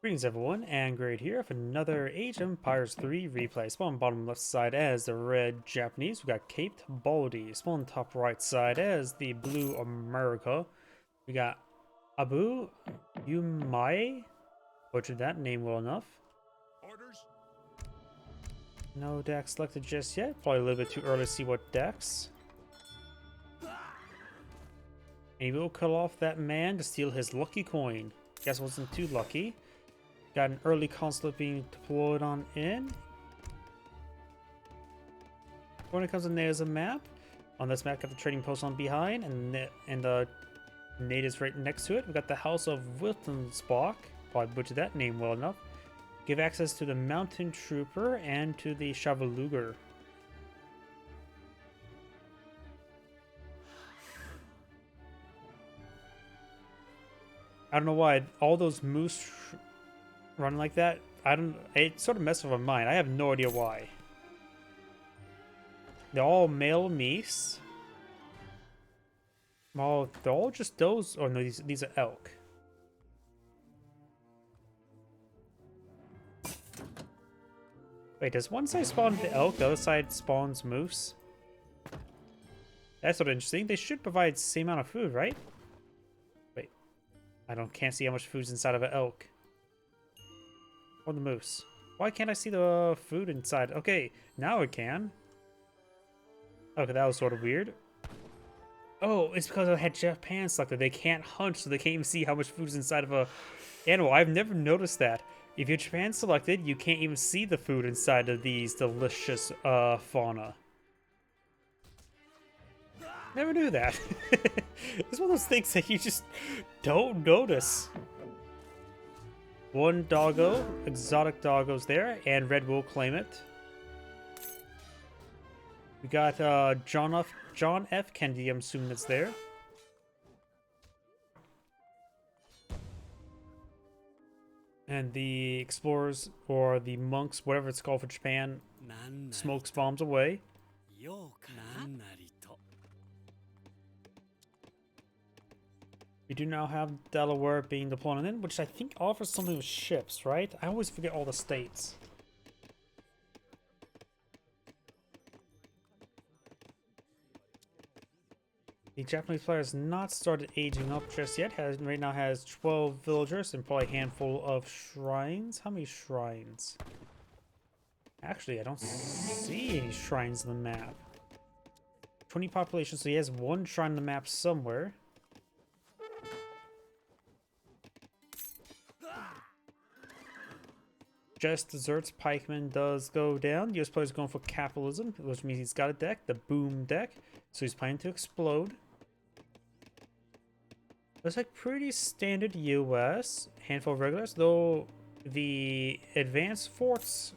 Greetings everyone, and Great here for another Age of Empires 3 replay. Spawn bottom left side as the red Japanese, we got capedbaldy. Spawn top right side as the blue Murica. We got Abu Umayya, butchered that name well enough. Orders? No deck selected just yet, probably a little bit too early to see what decks. Maybe we'll cut off that man to steal his lucky coin. Guess it wasn't too lucky. Got an early consulate being deployed on in. When it comes to there's a map. On this map, got the trading post on behind, and the natives right next to it. We got the House of Wiltensbach. Probably butchered that name well enough. Give access to the Mountain Trooper and to the Chavaluger. I don't know why all those moose run like that. It sort of messes with my mind. I have no idea why. They're all male meese. Well, they're all just those. Oh no, these are elk. Wait, does one side spawn the elk, the other side spawns moose? That's sort of interesting. They should provide the same amount of food, right? Wait, can't see how much food's inside of an elk. Or the moose. Why can't I see the food inside? Okay, now I can. Okay, that was sort of weird. Oh, it's because I had Japan selected. They can't hunt, so they can't even see how much food is inside of a animal. I've never noticed that. If you're Japan selected, you can't even see the food inside of these delicious fauna. Never knew that. It's one of those things that you just don't notice. One doggo, exotic doggo's there, and red will claim it. We got John F. Kennedy, I'm assuming that's there. And the explorers, or the monks, whatever it's called for Japan, smokes bombs away. We do now have Delaware being deployed in, which I think offers something with ships, right? I always forget all the states. The Japanese player has not started aging up just yet. Right now has 12 villagers and probably a handful of shrines. How many shrines? Actually, I don't see any shrines on the map. 20 population, so he has one shrine on the map somewhere. Just desserts, pikeman does go down. US player's going for capitalism, which means he's got a deck, the boom deck. So he's planning to explode. Looks like pretty standard US. Handful of regulars, though the advanced forts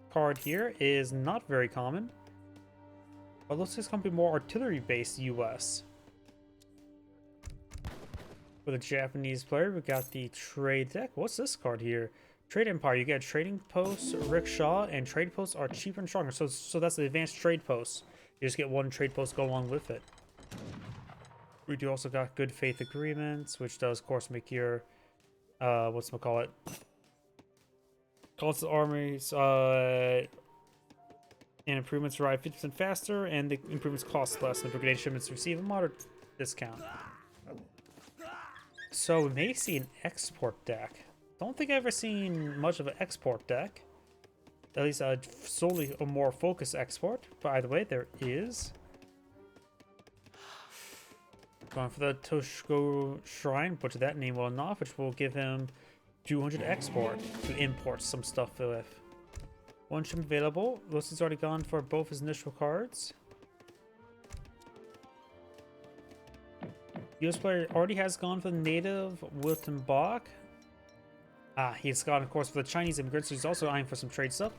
card here is not very common. But looks like it's going to be more artillery-based US. For the Japanese player, we got the trade deck. What's this card here? Trade Empire. You get trading posts, rickshaw, and trade posts are cheaper and stronger. So that's the advanced trade posts. You just get one trade post go along with it. We do also got good faith agreements, which does, of course, make your whatchamacallit, constant armies and improvements arrive 50% faster, and the improvements cost less. And the brigade shipments receive a moderate discount. So we may see an export deck. Don't think I've ever seen much of an export deck. At least solely a more focused export. By the way, there is. Going for the Toshiko Shrine, butcher that name well enough, which will give him 200 export to import some stuff with. One ship available. Looks he's already gone for both his initial cards. US player already has gone for the native Wiltenbach. He's gone, of course, for the Chinese immigrants, so he's also eyeing for some trade stuff.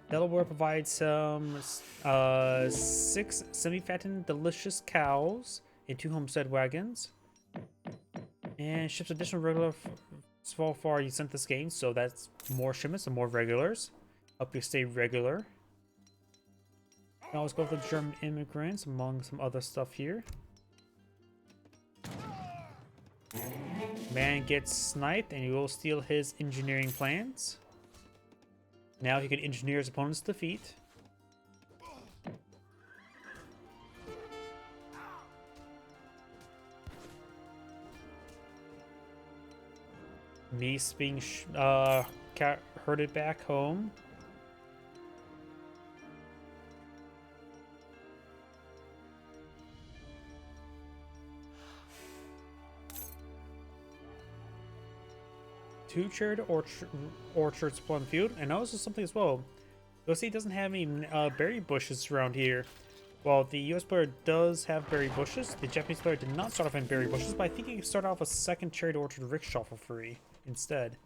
Delaware provides some 6 semi-fattened delicious cows and 2 homestead wagons. And ships additional regular so far you sent this game, so that's more shipments and more regulars. Help you stay regular. Now let's go for the German immigrants among some other stuff here. Man gets sniped, and you will steal his engineering plans. Now he can engineer his opponent's defeat. Niece being herded back home. Two charred orchards, one field, and also something as well. You'll see it doesn't have any berry bushes around here. While the US player does have berry bushes, the Japanese player did not start off in berry bushes, but I think you can start off a second cherry orchard rickshaw for free instead.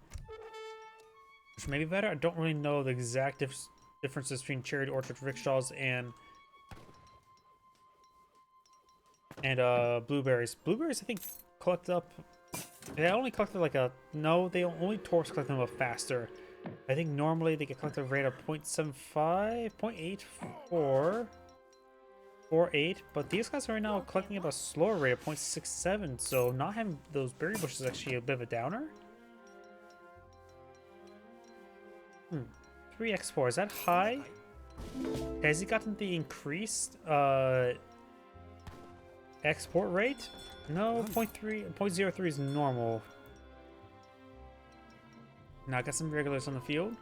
Which may be better. I don't really know the exact differences between cherry orchard rickshaws and blueberries. Blueberries, I think, collect up. They only collected like a no. They only tourists collect them up faster. I think normally they get collected rate of 0.75, 0.84, 0.48, but these guys are right now collecting at a slower rate of 0.67. So not having those berry bushes is actually a bit of a downer. 3x4, is that high? Has he gotten the increased export rate? No, 0.03 is normal. Now I got some regulars on the field.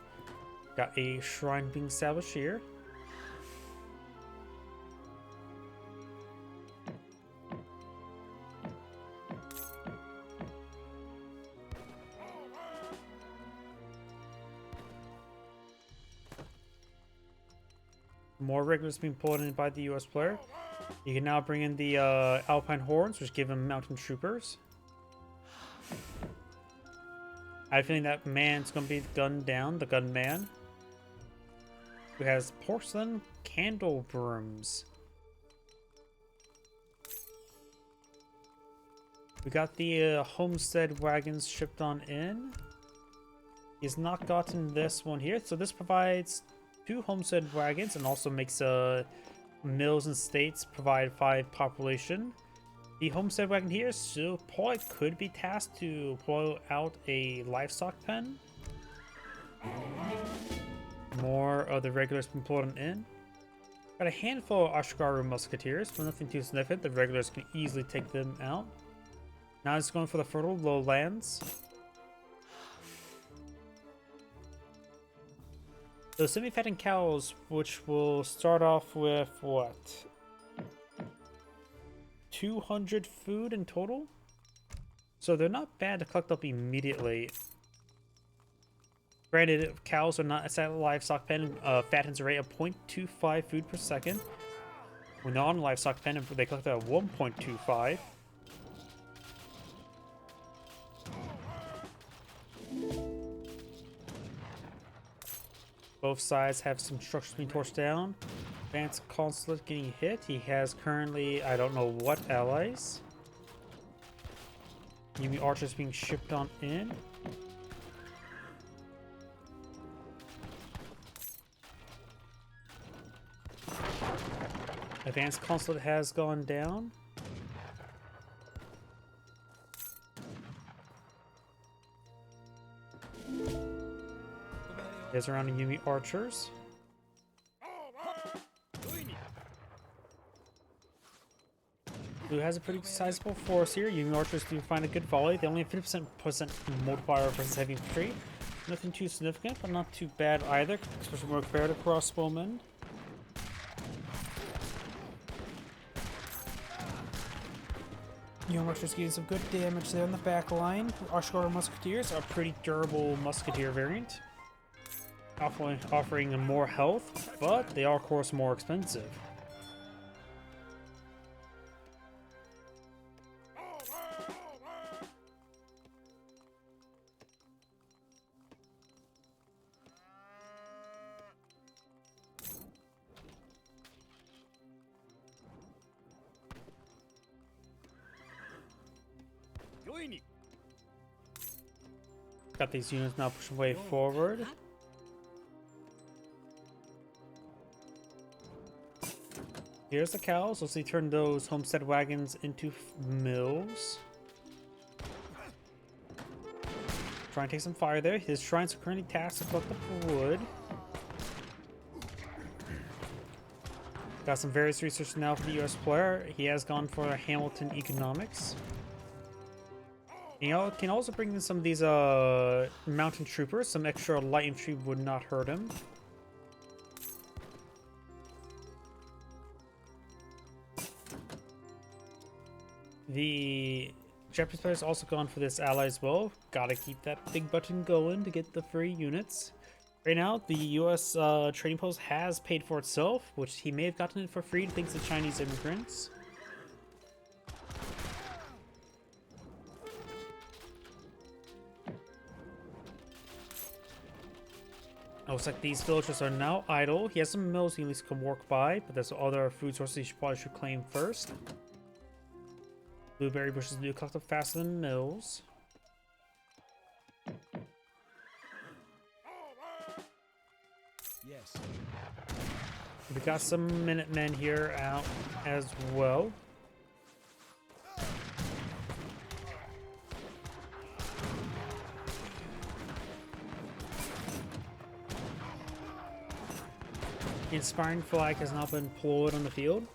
Got a shrine being established here. More regulars being pulled in by the US player. You can now bring in the Alpine Horns, which give him mountain troopers. I have a feeling that man's going to be gunned down, the gunman. Who has porcelain candle brooms. We got the homestead wagons shipped on in. He's not gotten this one here, so this provides 2 homestead wagons and also makes mills and states provide 5 population. The homestead wagon here still probably could be tasked to pull out a livestock pen. More of the regulars been pulled in. Got a handful of Ashikaru musketeers, but nothing too significant. The regulars can easily take them out. Now it's going for the fertile lowlands. The semi-fattened cows, which will start off with what? 200 food in total? So they're not bad to collect up immediately. Granted, cows are not a livestock pen. Fattens a rate of 0.25 food per second. When they're on a livestock pen, they collect at 1.25. Both sides have some structures being torched down. Advanced Consulate getting hit. He has currently, I don't know what allies. Enemy archers being shipped on in. Advanced Consulate has gone down. There's around Yumi archers. Blue has a pretty sizable force here. Yumi archers do find a good volley. They only have 50% multiplier versus heavy infantry. Nothing too significant, but not too bad either, especially more fair to crossbowmen. Yumi archers getting some good damage there on the back line. Ashikaru musketeers are a pretty durable musketeer variant. Offering more health, but they are of course more expensive. Got these units now pushing way forward. Here's the cows. Let's see, turn those homestead wagons into mills. Try and take some fire there. His shrines are currently tasked to collect the wood. Got some various research now for the US player. He has gone for Hamilton economics. And he can also bring in some of these mountain troopers. Some extra light infantry would not hurt him. The Japanese player's also gone for this ally as well. Gotta keep that big button going to get the free units. Right now, the US trading post has paid for itself, which he may have gotten it for free thanks to Chinese immigrants. Looks like these villagers are now idle. He has some mills he at least can work by, but there's other food sources he probably should claim first. Blueberry bushes do collect up faster than mills. Yes. We got some Minutemen here out as well. The inspiring flag has not been deployed on the field.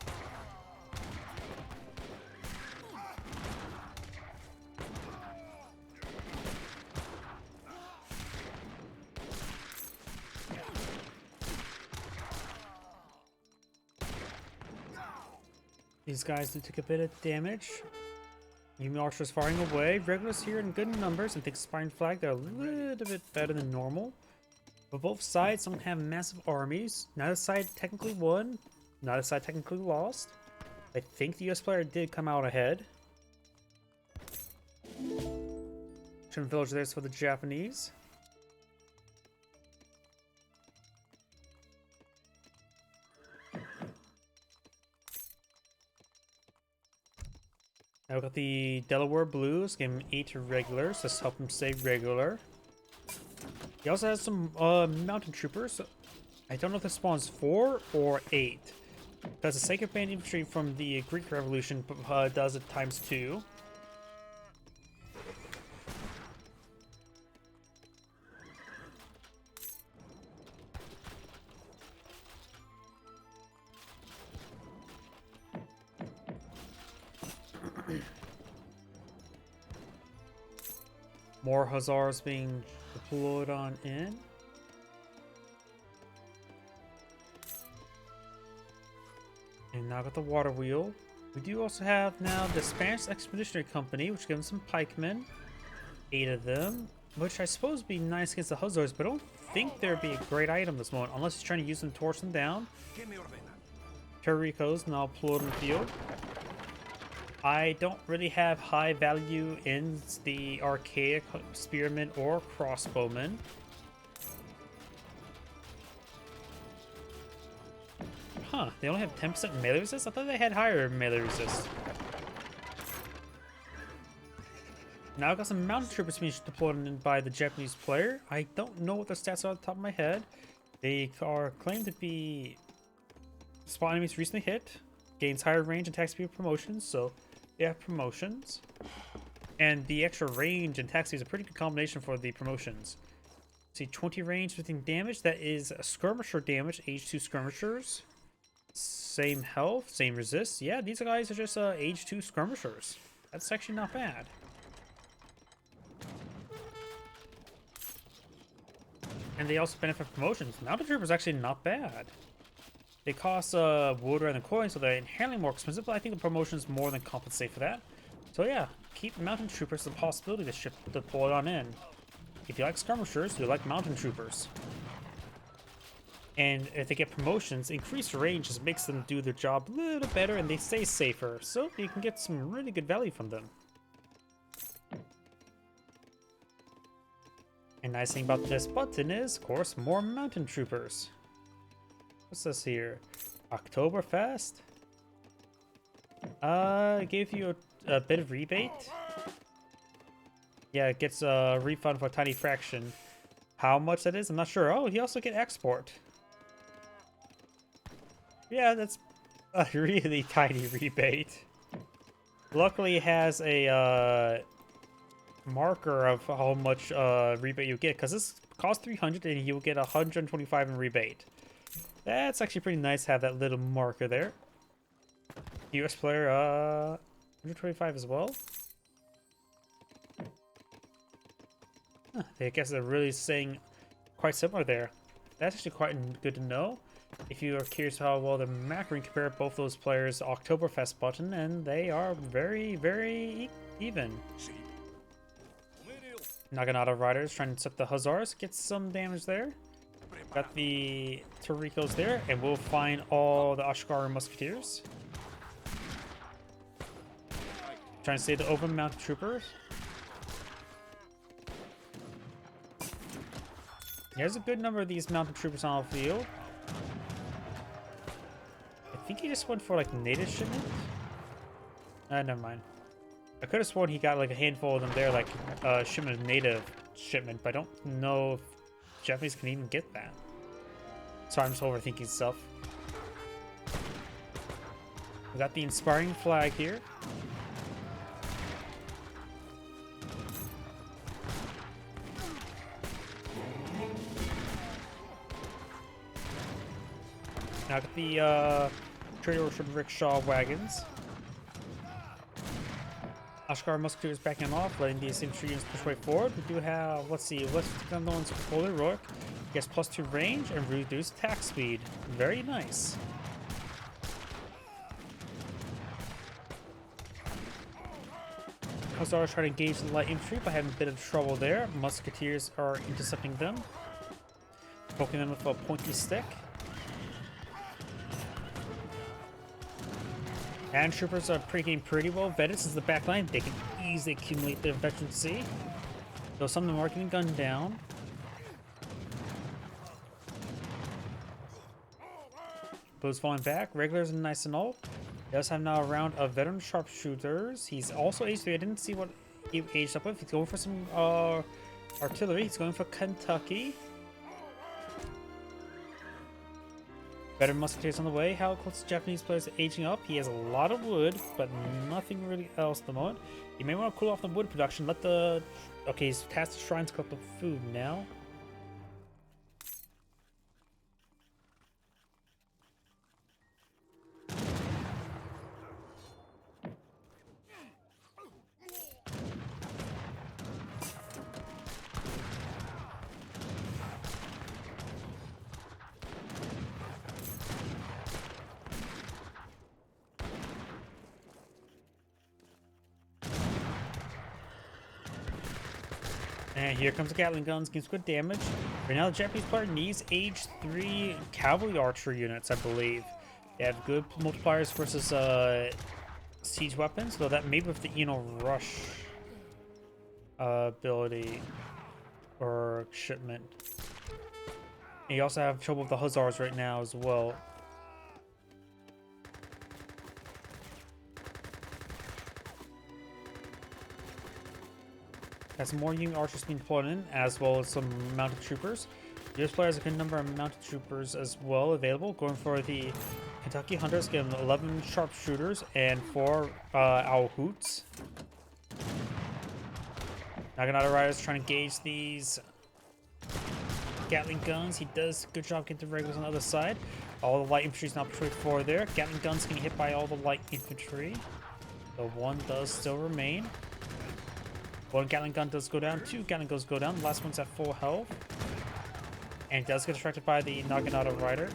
These guys do take a bit of damage. Enemy archers firing away. Regulars here in good numbers and think Inspiring Flag they're a little bit better than normal. But both sides don't have massive armies. Neither side technically won. Neither side technically lost. I think the US player did come out ahead. Trim village there's for the Japanese. Now we got the Delaware Blues, give him 8 regulars, let's help him stay regular. He also has some mountain troopers. I don't know if this spawns 4 or 8. Because the Sacred Band infantry from the Greek Revolution does it times 2. More Hussars being deployed on in. And now got the water wheel. We do also have now the Spanish Expeditionary Company, which gives them some pikemen. 8 of them, which I suppose would be nice against the Hussars, but I don't think there'd be a great item this moment, unless he's trying to use them to torch them down. Terrico's now deployed in the field. I don't really have high value in the archaic spearmen or crossbowmen. Huh, they only have 10% melee resist? I thought they had higher melee resist. Now I've got some mountain troopers being deployed in by the Japanese player. I don't know what their stats are off the top of my head. They are claimed to be spot enemies recently hit, gains higher range and attack speed promotions, so they have promotions. And the extra range and attack speed is a pretty good combination for the promotions. See, 20 range, 15 damage. That is a skirmisher damage, age 2 skirmishers. Same health, same resist. Yeah, these guys are just age 2 skirmishers. That's actually not bad. And they also benefit from promotions. Mountain Trooper is actually not bad. They cost wood rather than coin, so they're inherently more expensive, but I think the promotions more than compensate for that. So yeah, keep Mountain Troopers the possibility to ship deployed on in. If you like skirmishers, you like Mountain Troopers. And if they get promotions, increased range just makes them do their job a little better and they stay safer, so you can get some really good value from them. And nice thing about this button is, of course, more Mountain Troopers. What's this here? Oktoberfest? Gave you a bit of rebate. Yeah, it gets a refund for a tiny fraction. How much that is, I'm not sure. Oh, he also get export. Yeah, that's a really tiny rebate. Luckily, it has a marker of how much rebate you get, because this costs 300 and you will get 125 in rebate. That's actually pretty nice to have that little marker there. US player, 125 as well. Huh, I guess they're really saying quite similar there. That's actually quite good to know. If you are curious how well the macro compare both those players' Oktoberfest button, and they are very, very even. Naginata Riders trying to set the Hussars, get some damage there. Got the Toricos there, and we'll find all the Ashkar Musketeers. Trying to save the open mounted troopers. There's a good number of these mounted troopers on the field. I think he just went for like native shipment. Never mind. I could have sworn he got like a handful of them there, like shipment of native shipment, but I don't know if Japanese can even get that. Sorry, I'm just overthinking stuff. We got the inspiring flag here. Now got the Trader Orchard rickshaw wagons. Ashkar Musketeers backing them off, letting these infantry units push way forward. We do have, let's see, let's pick on the ones for Holy Rook. Gets +2 range and reduced attack speed. Very nice. Hussars trying to engage the light infantry, but having a bit of trouble there. Musketeers are intercepting them, poking them with a pointy stick. And troopers are getting pretty well vetted since the back line. They can easily accumulate their veterancy. Though some of them are getting gunned down. Blues falling back. Regulars are nice and all. He does have now a round of veteran sharpshooters. He's also age 3. I didn't see what he aged up with. He's going for some artillery. He's going for Kentucky. Better musketeers on the way. How close the Japanese players are aging up? He has a lot of wood, but nothing really else at the moment. You may want to cool off the wood production. Let the... Okay, he's tasked the shrines cook up food now. And here comes the Gatling guns, gives good damage. Right now, the Japanese player needs age 3 cavalry archer units, I believe. They have good multipliers versus siege weapons, though that maybe with the rush ability or shipment. And you also have trouble with the Hussars right now as well. Has some more Union archers being deployed in, as well as some mounted troopers. This player has a good number of mounted troopers as well available. Going for the Kentucky Hunters, getting 11 sharpshooters and 4 owl hoots. Naginata Riders trying to gauge these Gatling guns. He does a good job getting the regulars on the other side. All the light infantry is now pushed forward there. Gatling guns getting hit by all the light infantry. The one does still remain. One Gatling gun does go down, 2 Gatling guns go down. The last one's at full health. And does get distracted by the Naginata Rider.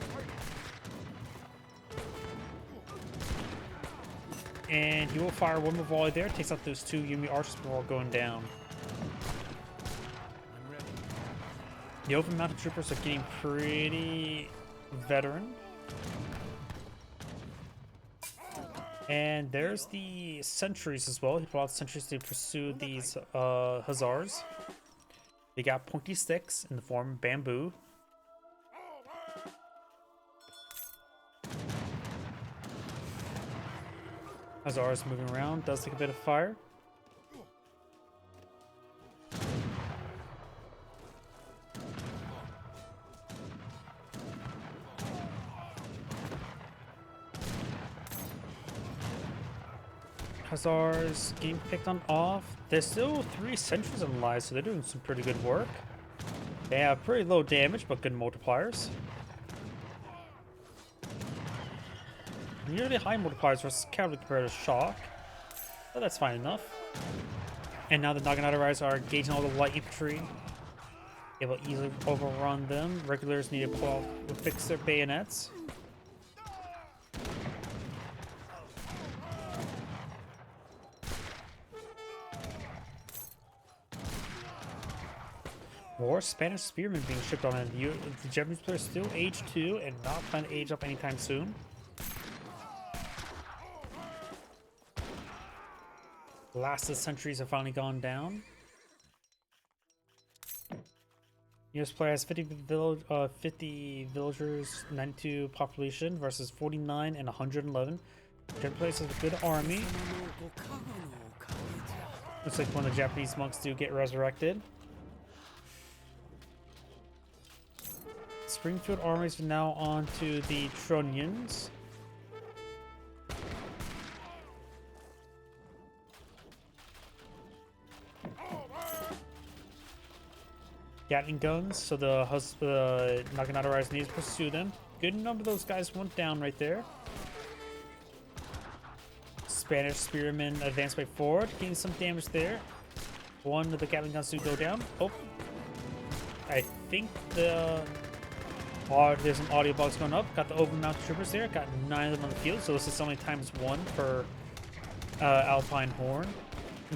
And he will fire one more volley there, takes out those 2 Yumi archers before going down. The open mounted troopers are getting pretty veteran. And there's the sentries as well. He brought sentries to pursue these Hussars. They got pointy sticks in the form of bamboo. Hussars moving around, does take a bit of fire. Hussars getting picked on off. There's still 3 sentries alive, so they're doing some pretty good work. They have pretty low damage, but good multipliers. Nearly high multipliers versus cavalry compared to shock, but that's fine enough. And now the Naginata Riders are engaging all the light infantry. It will easily overrun them. Regulars need to fix their bayonets. More Spanish spearmen being shipped on, and the Japanese players still age 2 and not planning to age up anytime soon. The last of the centuries have finally gone down. US player has 50 villagers, 92 population versus 49 and 111. Japan plays has a good army. Looks like one of the Japanese monks do get resurrected. Springfield armies are now on to the Tronians. Gatling guns, so the Naginata Riders need to pursue them. Good number of those guys went down right there. Spanish spearmen advance way forward, getting some damage there. One of the Gatling guns do go down. Oh, I think there's some audio bugs going up. Got the overmounted troopers there. Got 9 of them on the field, so this is only ×1 for Alpine Horn.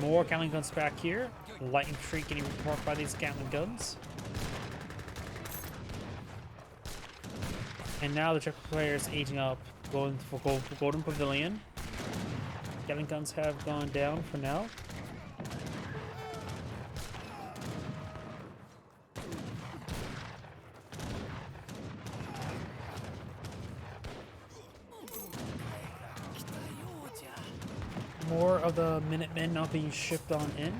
More Gatling guns back here. Light infantry getting marked by these Gatling guns. And now the Czech players aging up, going for Golden Pavilion. Gatling guns have gone down for now. More of the Minutemen now being shipped on in.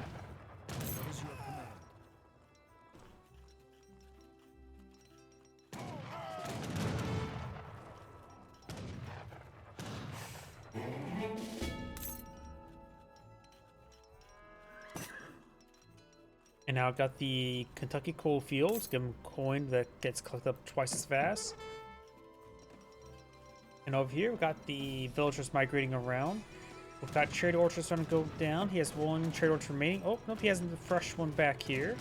And now I've got the Kentucky coal fields. Give them coin that gets collected up twice as fast. And over here we've got the villagers migrating around. We've got Cherry Orchard starting to go down. He has 1 Cherry Orchard remaining. Oh, nope, he has a fresh one back here.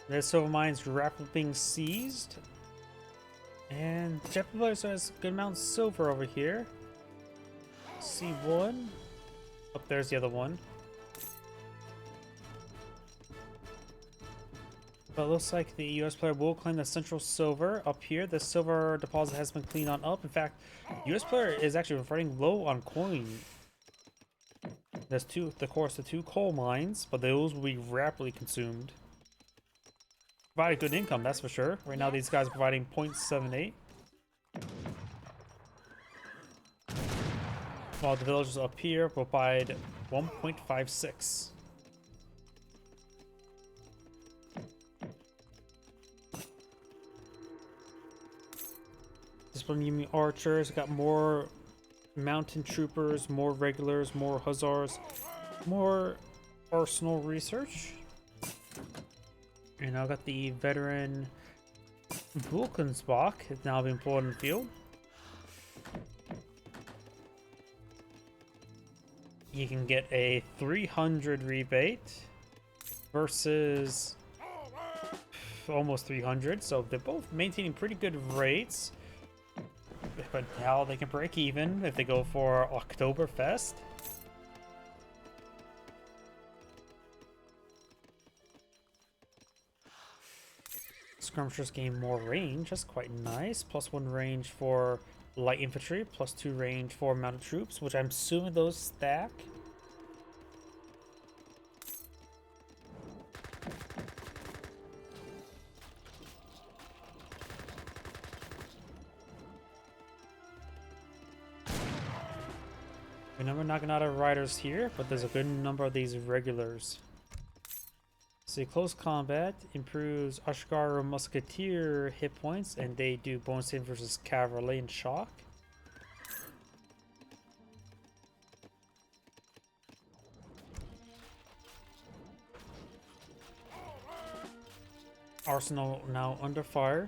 The silver mines rapidly being seized. And Japanese has a good amount of silver over here. See one. Up there's the other one. But it looks like the US player will claim the central silver up here. The silver deposit has been cleaned on up. In fact, US player is actually running low on coin. There's of course, the 2 coal mines, but those will be rapidly consumed. Provide a good income, that's for sure. Right now, these guys are providing 0.78. While the villagers up here provide 1.56. This one, Yumi archers, got more mountain troopers, more regulars, more hussars, more arsenal research. And I've got the veteran Vulkansbach has now been pulled in the field. You can get a 300 rebate versus almost 300, so they're both maintaining pretty good rates. But now they can break even if they go for Oktoberfest. skirmishers gain more range. That's quite nice. +1 range for light infantry, +2 range for mounted troops, which I'm assuming those stack. A number of Naginata riders here, but there's a good number of these regulars. So close combat improves Ashgar Musketeer hit points, and they do bonus hit versus cavalry and shock. Arsenal now under fire.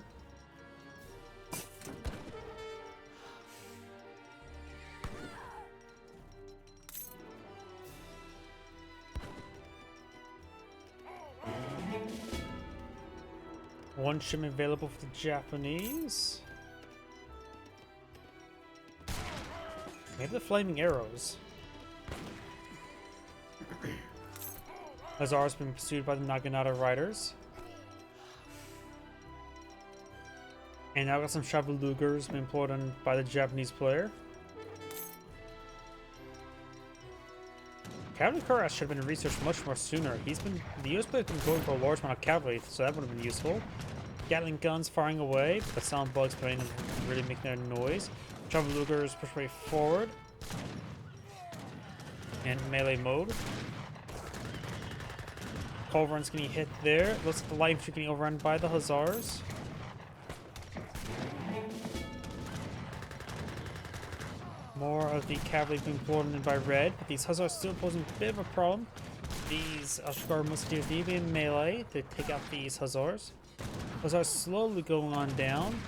One shipment available for the Japanese. Maybe the flaming arrows. Lazar has been pursued by the Naginata riders. And now got some Shabalugers been employed on by the Japanese player. Cavalry Cuirass should have been researched much more sooner. The US player has been going for a large amount of cavalry, so that would have been useful. Gatling guns firing away, but sound bugs preventing them from really making their noise. Shabalugers push way forward. And melee mode. Culverins getting hit there. Looks like the light infantry getting overrun by the Hussars. More of the cavalry being pulled in by red, but these Hussars still posing a bit of a problem. These Ashgar Musketeers need to be in melee to take out these Hussars. Hussars slowly going on down.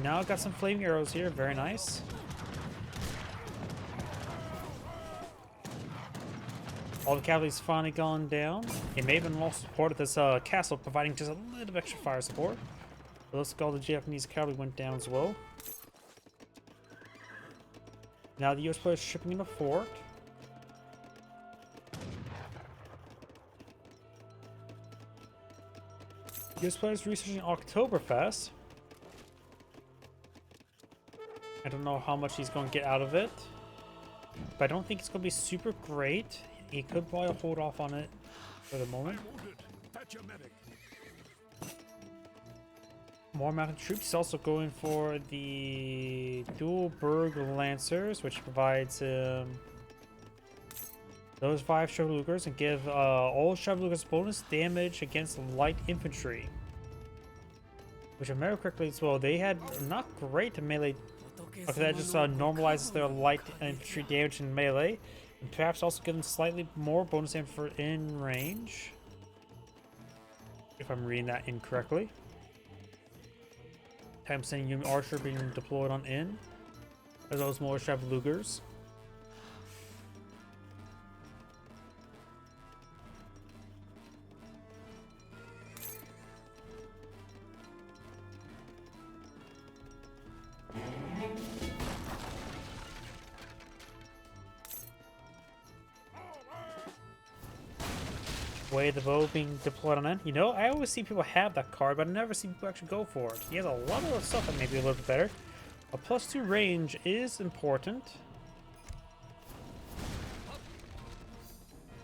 Now got some flaming arrows here, very nice. All the cavalry's finally gone down. It may have been lost support at this castle, providing just a little bit extra fire support. But looks like all the Japanese cavalry went down as well. Now the US player is shipping in a fort. US player is researching Oktoberfest. I don't know how much he's going to get out of it, but I don't think it's going to be super great. He could probably hold off on it for the moment. More mounted troops. He's also going for the dual Berg Lancers, which provides those 5 Shabalugers and give all Shabalugers bonus damage against light infantry. Which, if I remember correctly as well, they had not great melee. Okay, that just normalizes their light infantry damage in melee. And perhaps also give them slightly more bonus in range. If I'm reading that incorrectly. Time sending Yumi Archer being deployed on in. As well as more Shabalugers. Way the bow being deployed on in. You know, I always see people have that card, but I never see people actually go for it. He has a lot of stuff that may be a little bit better. A +2 range is important.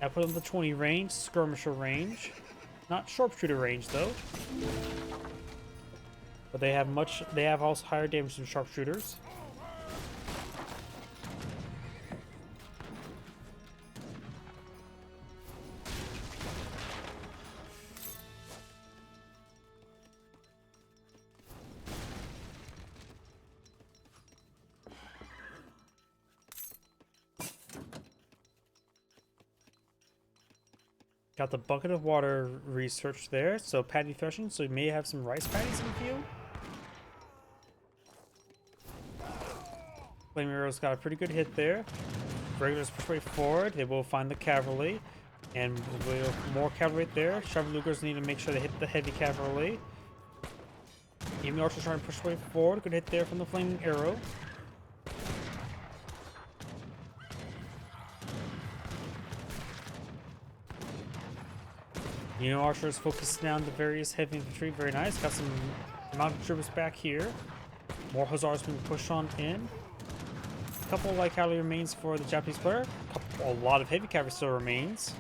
I put him the 20 range, skirmisher range. Not sharpshooter range though. But they have also higher damage than sharpshooters. Got the bucket of water research there, so patty threshing, so you may have some rice patties in the field. Flame arrows got a pretty good hit there. Regulars push way forward, they will find the cavalry, and with more cavalry there. Shabalugers need to make sure they hit the heavy cavalry. Even Archer's trying to push way forward, good hit there from the flaming arrow. You know, archers focusing down the various heavy infantry. Very nice. Got some mounted troopers back here. More hussars being pushed on in. A couple light cavalry remains for the Japanese player. A lot of heavy cavalry still remains,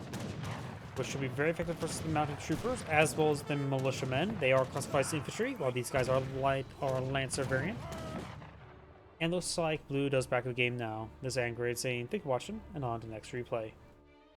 which should be very effective versus the mounted troopers as well as the militiamen. They are classified as infantry, while these guys are light or lancer variant. And looks like blue does back the game now. This is Angry saying thank you for watching, and on to the next replay.